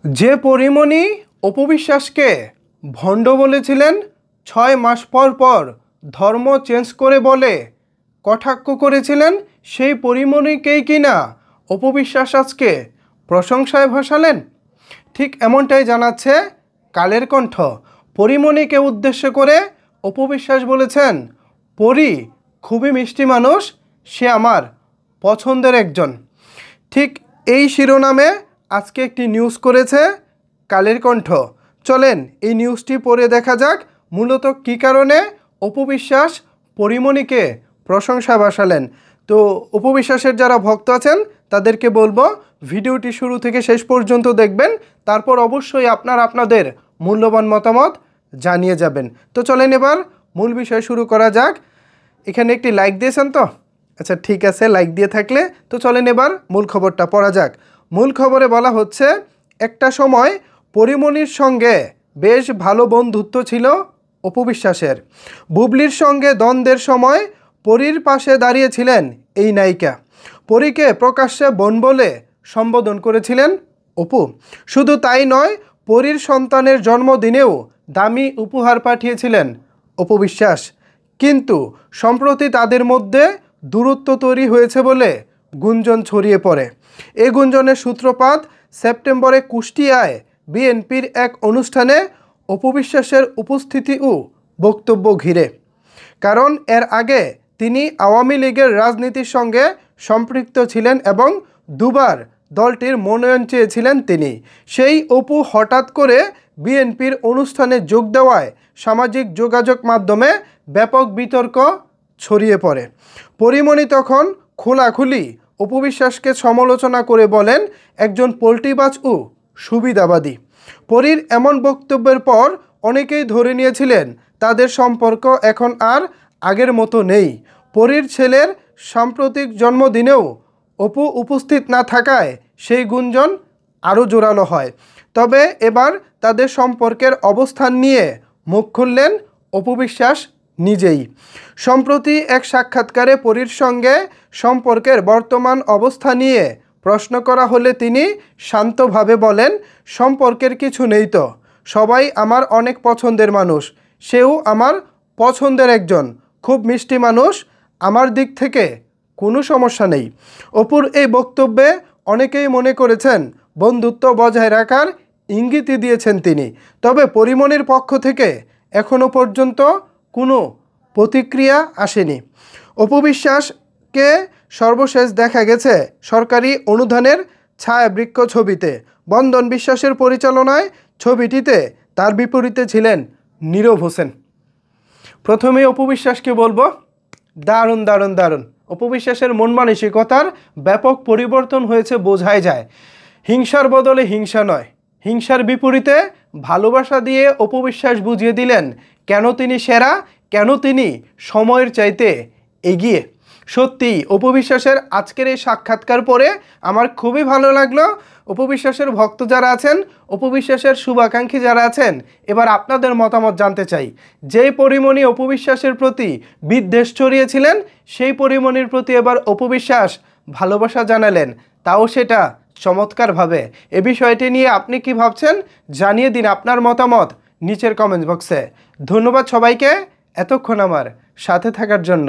যে পরিমণি অপবিশ্বাসকে ভণ্ড বলেছিলেন ৬ মাস পর পর ধর্ম চেঞ্জ করে বলে কটাক্ষ করেছিলেন, সেই পরিমণিকেই কিনা অপবিশ্বাস আজকে প্রশংসায় ভাসালেন। ঠিক এমনটাই জানাচ্ছে কালের কণ্ঠ। পরিমণিকে উদ্দেশ্য করে অপবিশ্বাস বলেছেন, পরি খুবই মিষ্টি মানুষ, সে আমার পছন্দের একজন। ঠিক এই শিরোনামে আজকে একটি নিউজ করেছে কালের কণ্ঠ। চলেন এই নিউজটি পড়ে দেখা যাক মূলত কী কারণে অপবিশ্বাস পরিমণিকে প্রশংসা ভাসালেন। তো অপবিশ্বাসের যারা ভক্ত আছেন তাদেরকে বলবো ভিডিওটি শুরু থেকে শেষ পর্যন্ত দেখবেন, তারপর অবশ্যই আপনাদের মূল্যবান মতামত জানিয়ে যাবেন। তো চলেন এবার মূল বিষয় শুরু করা যাক। এখানে একটি লাইক দিয়েছেন তো? আচ্ছা ঠিক আছে, লাইক দিয়ে থাকলে তো চলেন এবার মূল খবরটা পড়া যাক। মূল খবরে বলা হচ্ছে, একটা সময় পরিমণির সঙ্গে বেশ ভালো বন্ধুত্ব ছিল অপবিশ্বাসের। বুবলির সঙ্গে দ্বন্দ্বের সময় পরীর পাশে দাঁড়িয়েছিলেন এই নায়িকা। পরীকে প্রকাশ্যে বোন বলে সম্বোধন করেছিলেন অপু। শুধু তাই নয়, পরীর সন্তানের জন্মদিনেও দামি উপহার পাঠিয়েছিলেন অপবিশ্বাস। কিন্তু সম্প্রতি তাদের মধ্যে দূরত্ব তৈরি হয়েছে বলে গুঞ্জন ছড়িয়ে পড়ে। এই গুঞ্জনের সূত্রপাত সেপ্টেম্বরে কুষ্টিয়ায় বিএনপির এক অনুষ্ঠানে অপবিশ্বাসের উপস্থিতি ও বক্তব্য ঘিরে। কারণ এর আগে তিনি আওয়ামী লীগের রাজনীতির সঙ্গে সম্পৃক্ত ছিলেন এবং দুবার দলটির মনোনয়ন চেয়েছিলেন তিনি। সেই অপু হঠাৎ করে বিএনপির অনুষ্ঠানে যোগ দেওয়ায় সামাজিক যোগাযোগ মাধ্যমে ব্যাপক বিতর্ক ছড়িয়ে পড়ে। পরিমণি তখন খোলাখুলি অপবিশ্বাসকে সমালোচনা করে বলেন, একজন পোল্ট্রিবাজ ও সুবিধাবাদী। পরীর এমন বক্তব্যের পর অনেকেই ধরে নিয়েছিলেন তাদের সম্পর্ক এখন আর আগের মতো নেই। পরীর ছেলের সাম্প্রতিক জন্মদিনেও অপু উপস্থিত না থাকায় সেই গুঞ্জন আরও জোরালো হয়। তবে এবার তাদের সম্পর্কের অবস্থান নিয়ে মুখ খুললেন অপবিশ্বাস নিজেই। সম্প্রতি এক সাক্ষাৎকারে পরীর সঙ্গে সম্পর্কের বর্তমান অবস্থা নিয়ে প্রশ্ন করা হলে তিনি শান্তভাবে বলেন, সম্পর্কের কিছু নেই তো, সবাই আমার অনেক পছন্দের মানুষ, সেও আমার পছন্দের একজন, খুব মিষ্টি মানুষ, আমার দিক থেকে কোনো সমস্যা নেই। অপুর এই বক্তব্যে অনেকেই মনে করেছেন বন্ধুত্ব বজায় রাখার ইঙ্গিতই দিয়েছেন তিনি। তবে পরিমণির পক্ষ থেকে এখনও পর্যন্ত কোনো প্রতিক্রিয়া আসেনি। অপবিশ্বাসকে সর্বশেষ দেখা গেছে সরকারি অনুদানের ছায়াবৃক্ষ ছবিতে। বন্ধন বিশ্বাসের পরিচালনায় ছবিটিতে তার বিপরীতে ছিলেন নীরব হোসেন। প্রথমে অপবিশ্বাসকে বলবো, দারুণ দারুণ দারুণ। অপবিশ্বাসের মন মানসিকতার ব্যাপক পরিবর্তন হয়েছে, বোঝাই যায়। হিংসার বদলে হিংসা নয়, হিংসার বিপরীতে ভালোবাসা দিয়ে অপবিশ্বাস বুঝিয়ে দিলেন কেন তিনি সেরা, কেন তিনি সময়ের চাইতে এগিয়ে। সত্যি অপবিশ্বাসের আজকের এই সাক্ষাৎকার পরে আমার খুবই ভালো লাগলো। অপবিশ্বাসের ভক্ত যারা আছেন, অপবিশ্বাসের শুভাকাঙ্ক্ষী যারা আছেন, এবার আপনাদের মতামত জানতে চাই। যেই পরিমণি অপবিশ্বাসের প্রতি বিদ্বেষ ছড়িয়েছিলেন, সেই পরিমণির প্রতি এবার অপবিশ্বাস ভালোবাসা জানালেন, তাও সেটা চমৎকারভাবে। এ বিষয়টি নিয়ে আপনি কি ভাবছেন জানিয়ে দিন আপনার মতামত নিচের কমেন্ট বক্সে। ধন্যবাদ সবাইকে এতক্ষণ আমার সাথে থাকার জন্য।